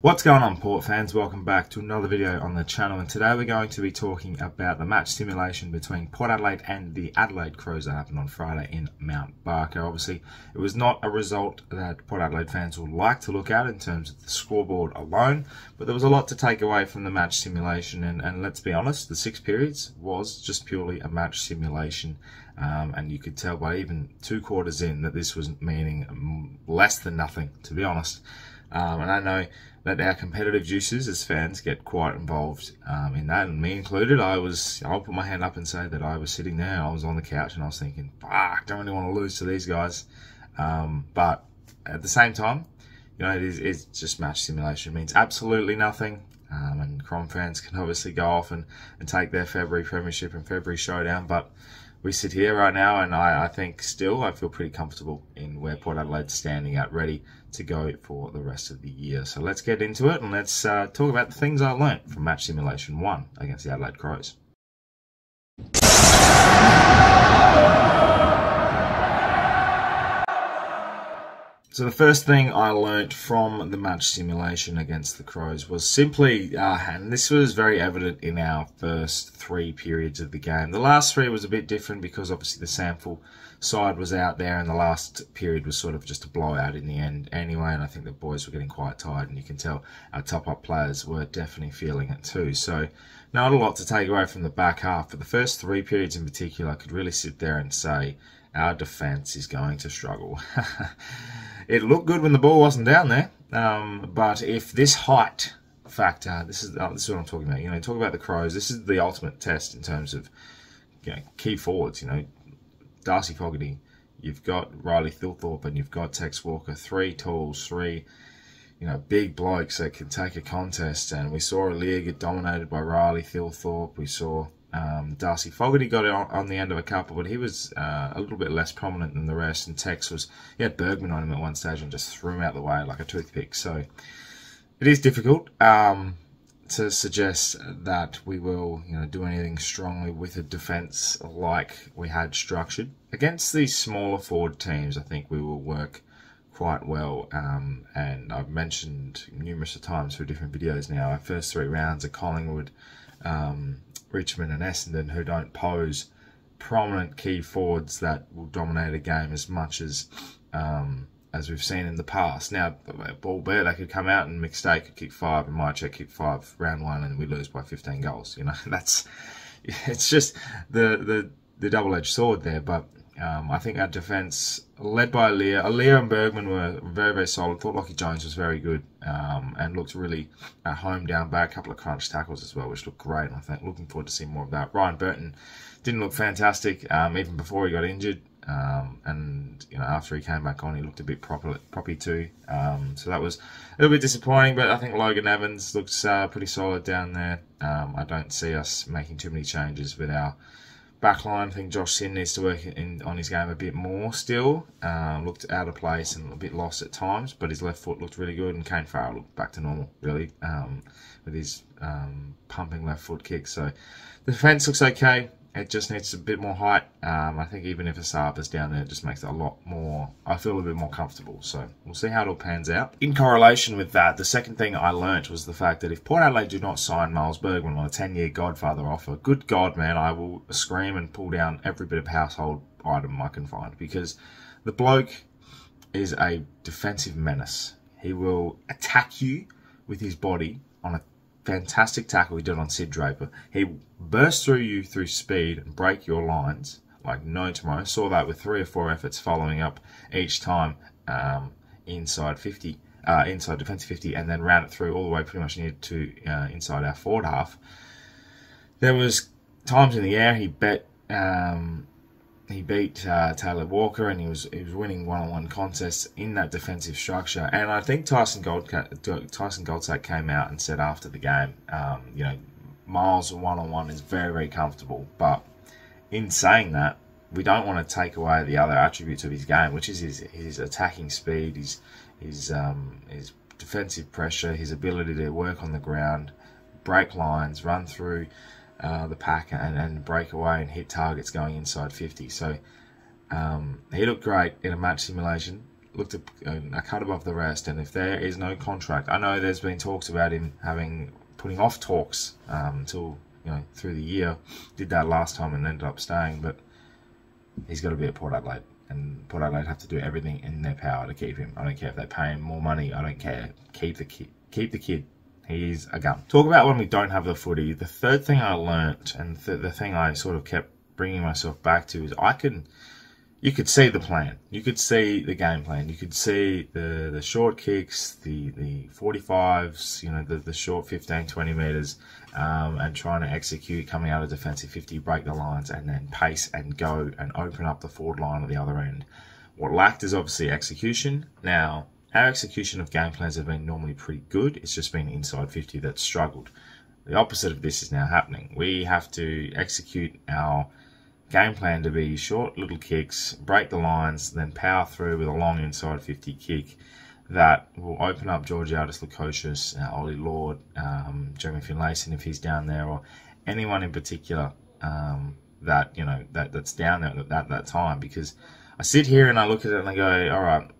What's going on, Port fans? Welcome back to another video on the channel, and today we're going to be talking about the match simulation between Port Adelaide and the Adelaide Crows that happened on Friday in Mount Barker. Obviously, it was not a result that Port Adelaide fans would like to look at in terms of the scoreboard alone, but there was a lot to take away from the match simulation, and let's be honest, the 6 periods was just purely a match simulation, and you could tell by even 2 quarters in that this was meaning less than nothing, to be honest. And I know that our competitive juices as fans get quite involved in that, and me included. I'll put my hand up and say that I was sitting there, I was on the couch, and I was thinking, fuck, don't really want to lose to these guys. But at the same time, you know, it's just match simulation. It means absolutely nothing. And Crom fans can obviously go off and take their February Premiership and February Showdown, but we sit here right now, and I think still I feel pretty comfortable in where Port Adelaide's standing at, ready to go for the rest of the year. So let's get into it, and let's talk about the things I learnt from match simulation 1 against the Adelaide Crows. So the first thing I learnt from the match simulation against the Crows was simply, and this was very evident in our first 3 periods of the game. The last 3 was a bit different because obviously the sample side was out there, and the last period was sort of just a blowout in the end anyway, and I think the boys were getting quite tired, and you can tell our top-up players were definitely feeling it too. So not a lot to take away from the back half, but the first 3 periods in particular, I could really sit there and say our defence is going to struggle. It looked good when the ball wasn't down there, but if this height factor, this is what I'm talking about. You know, talk about the Crows. This is the ultimate test in terms of, you know, key forwards. You know, Darcy Fogarty, you've got Riley Thilthorpe, and you've got Tex Walker. 3 tools, 3, you know, big blokes that can take a contest. And we saw Aaliyah get dominated by Riley Thilthorpe. We saw Darcy Fogarty got it on the end of a couple, but he was a little bit less prominent than the rest. And Tex he had Bergman on him at one stage and just threw him out the way like a toothpick. So it is difficult to suggest that we will, you know, do anything strongly with a defence like we had structured. Against these smaller forward teams, I think we will work quite well, and I've mentioned numerous times through different videos now, our first 3 rounds are Collingwood, Richmond and Essendon, who don't pose prominent key forwards that will dominate a game as much as we've seen in the past. Now, albeit they could come out and McStay could kick 5 and Mychek kick 5 round 1 and we lose by 15 goals. You know, it's just the double-edged sword there. But I think our defence, led by Aaliyah and Bergman, were very, very solid. Thought Lockie Jones was very good and looked really at home down back. A couple of crunch tackles as well, which looked great. I think looking forward to seeing more of that. Ryan Burton didn't look fantastic even before he got injured. And you know, after he came back on, he looked a bit proppy too. So that was a little bit disappointing. But I think Logan Evans looks pretty solid down there. I don't see us making too many changes with our backline. I think Josh Sin needs to work on his game a bit more still. Looked out of place and a bit lost at times, but his left foot looked really good, and Kane Farrell looked back to normal, really, with his pumping left foot kick. So the defence looks okay. It just needs a bit more height. I think even if Asaba's down there, it just makes it a lot more, I feel a bit more comfortable. So we'll see how it all pans out. In correlation with that, the second thing I learnt was the fact that if Port Adelaide do not sign Miles Bergman on a 10-year Godfather offer, good God, man, I will scream and pull down every bit of household item I can find, because the bloke is a defensive menace. He will attack you with his body on a fantastic tackle he did on Sid Draper. He burst through you through speed and break your lines like no tomorrow. Saw that with 3 or 4 efforts following up each time inside 50, inside defensive 50, and then ran it through all the way pretty much near to inside our forward half. There was times in the air he beat Taylor Walker, and he was winning one-on-one contests in that defensive structure. And I think Tyson Goldsack came out and said after the game, you know, Miles one-on-one is very, very comfortable. But in saying that, we don't want to take away the other attributes of his game, which is his attacking speed, his defensive pressure, his ability to work on the ground, break lines, run through the pack and break away and hit targets going inside 50. So he looked great in a match simulation. looked a cut above the rest, and if there is no contract, I know there's been talks about him putting off talks till through the year. Did that last time and ended up staying, but he's got to be at Port Adelaide, and Port Adelaide have to do everything in their power to keep him. I don't care if they pay him more money. I don't care. Keep the kid. Keep the kid. He's a gun. Talk about when we don't have the footy. The third thing I learnt, and the thing I sort of kept bringing myself back to, is you could see the plan. You could see the game plan. You could see the short kicks, the 45s, the short 15, 20 metres, and trying to execute coming out of defensive 50, break the lines, and then pace and go and open up the forward line at the other end. What lacked is obviously execution. Now, our execution of game plans have been normally pretty good. It's just been inside 50 that's struggled. The opposite of this is now happening. We have to execute our game plan to be short little kicks, break the lines, then power through with a long inside 50 kick that will open up Georgiadis Lukosius, Ollie Lord, Jeremy Finlayson if he's down there, or anyone in particular that's down there at that time. Because I sit here and I look at it and I go, all right,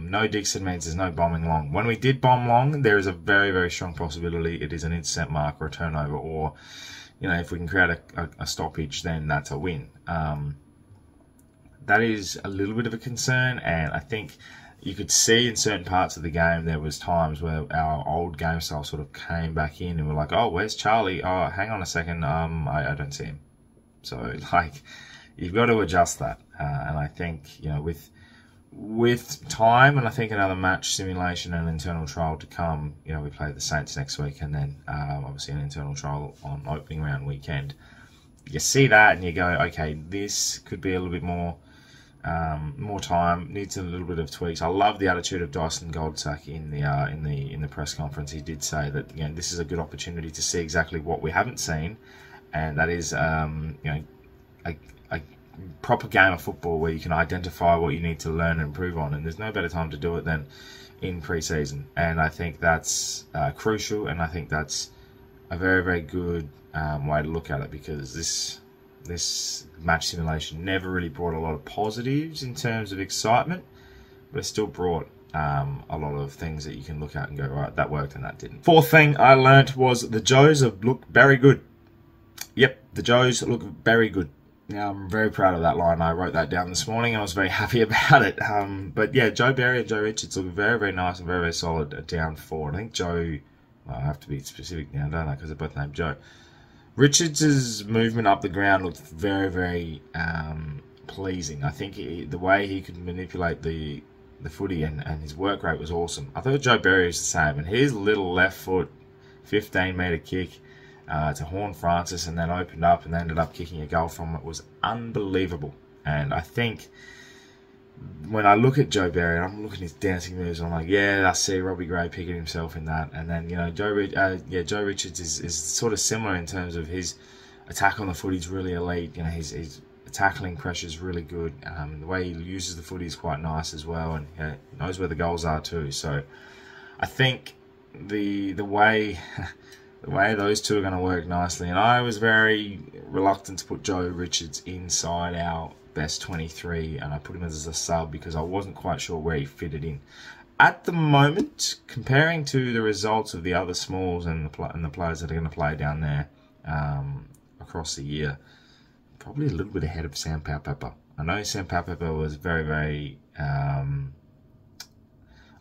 no Dixon means there's no bombing long. When we did bomb long, there is a very, very strong possibility it is an intercept mark or a turnover, or if we can create a stoppage, then that's a win. That is a little bit of a concern, and I think you could see in certain parts of the game there was times where our old game style sort of came back in, and we're like, oh, where's Charlie? Oh, hang on a second, I don't see him. So, you've got to adjust that, and I think, with time, and I think another match simulation and internal trial to come, we play the Saints next week, and then obviously an internal trial on opening round weekend. You see that and you go, okay, this could be a little bit more time, needs a little bit of tweaks. I love the attitude of Dyson Goldsack in the press conference. He did say that this is a good opportunity to see exactly what we haven't seen, and that is a proper game of football where you can identify what you need to learn and improve on, and there's no better time to do it than in pre-season. And I think that's crucial, and I think that's a very, very good way to look at it, because this match simulation never really brought a lot of positives in terms of excitement, but it still brought a lot of things that you can look at and go, right, that worked and that didn't. Fourth thing I learnt was the Joes look very good. Yep, the Joes look very good. Now, I'm very proud of that line. I wrote that down this morning and I was very happy about it. But yeah, Joe Berry and Joe Richards look very, very nice and very, very solid at down forward. I think Joe, well, I have to be specific now, don't I? Because they're both named Joe. Richards' movement up the ground looked very, very pleasing. I think the way he could manipulate the footy and his work rate was awesome. I thought Joe Berry was the same. And his little left foot 15-metre kick to Horn Francis and then opened up and ended up kicking a goal from it was unbelievable. And I think when I look at Joe Berry, I'm looking at his dancing moves, I'm like, yeah, I see Robbie Gray picking himself in that. And then, Joe Richards is sort of similar in terms of his attack on the footy is really elite. His tackling pressure is really good. The way he uses the footy is quite nice as well, and he knows where the goals are too. So I think the way those two are going to work nicely. And I was very reluctant to put Joe Richards inside our best 23, and I put him as a sub because I wasn't quite sure where he fitted in. At the moment, comparing to the results of the other smalls and the players that are going to play down there across the year, probably a little bit ahead of Sam Powell-Pepper. I know Sam Powell-Pepper was very, very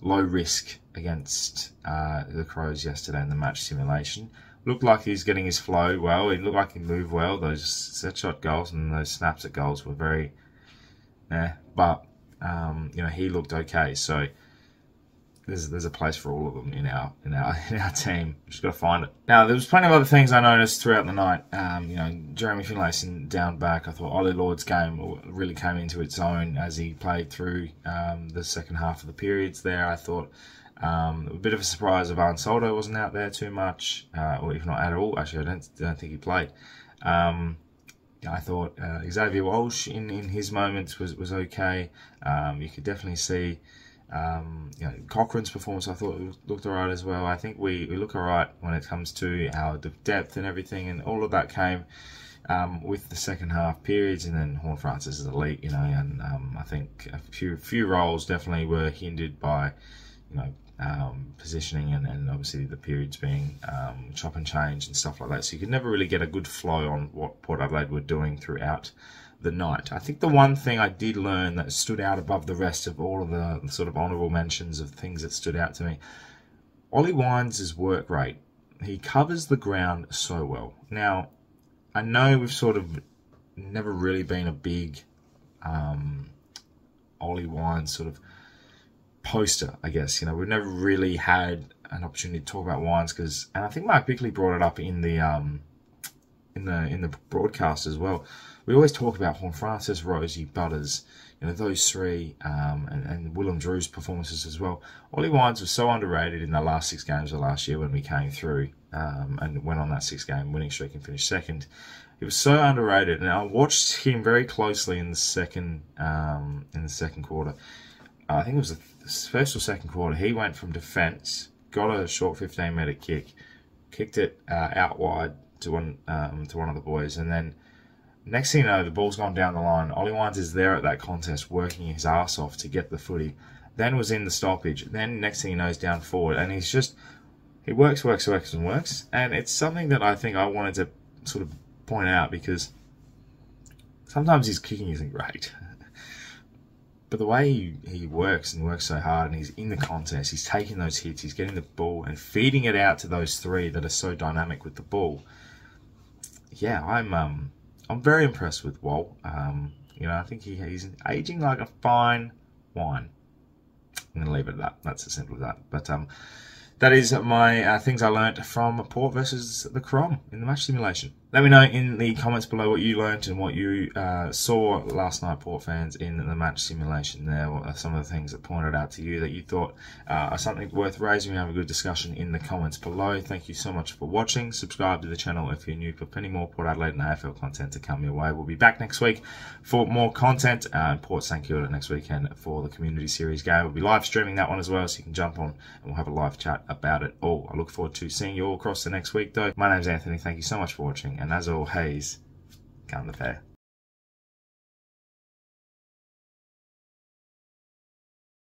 low risk against the Crows yesterday in the match simulation. Looked like he's getting his flow well. It looked like he moved well. Those set shot goals and those snaps at goals were very, but he looked okay. So there's a place for all of them in our team. Just got to find it. Now there was plenty of other things I noticed throughout the night. Jeremy Finlayson down back. I thought Ollie Lord's game really came into its own as he played through the second half of the periods there. I thought a bit of a surprise of Ivan Soldo wasn't out there too much, or if not at all. Actually, I don't think he played. I thought Xavier Walsh in his moments was okay. You could definitely see Cochrane's performance. I thought looked alright as well. I think we look alright when it comes to our depth and everything, and all of that came with the second half periods, and then Horn Francis is elite, you know, and I think a few roles definitely were hindered by, you know, positioning and obviously the periods being chop and change and stuff like that. So you could never really get a good flow on what Port Adelaide were doing throughout the night. I think the one thing I did learn that stood out above the rest of all of the sort of honourable mentions of things that stood out to me, Ollie Wines' work rate. He covers the ground so well. Now, I know we've sort of never really been a big Ollie Wines sort of poster, I guess. You know, we've never really had an opportunity to talk about Wines because, and I think Mark Bickley brought it up in the broadcast as well. We always talk about Horn Francis, Rosie, Butters, you know, those three, and Willem Drew's performances as well. Ollie Wines was so underrated in the last 6 games of last year when we came through and went on that 6-game winning streak and finished second. He was so underrated, and I watched him very closely in the second quarter. I think it was the first or second quarter. He went from defence, got a short 15-metre kick, kicked it out wide to one of the boys, and then next thing you know, the ball's gone down the line. Ollie Wines is there at that contest, working his ass off to get the footy. Then was in the stoppage. Then next thing you know, he's down forward, and he works, and it's something that I think I wanted to sort of point out because sometimes his kicking isn't great. But the way he works and works so hard, and he's in the contest, he's taking those hits, he's getting the ball and feeding it out to those three that are so dynamic with the ball. Yeah, I'm very impressed with Wal. You know, I think he's aging like a fine wine. I'm going to leave it at that. That's as simple as that. But that is my things I learnt from Port versus the Crom in the match simulation. Let me know in the comments below what you learnt and what you saw last night, Port fans, in the match simulation there. What are some of the things that pointed out to you that you thought are something worth raising? We have a good discussion in the comments below. Thank you so much for watching. Subscribe to the channel if you're new for plenty more Port Adelaide and AFL content to come your way. We'll be back next week for more content. Port St Kilda next weekend for the Community Series game. We'll be live streaming that one as well, so you can jump on and we'll have a live chat about it all. I look forward to seeing you all across the next week though. My name's Anthony. Thank you so much for watching. And as always, come ThePear.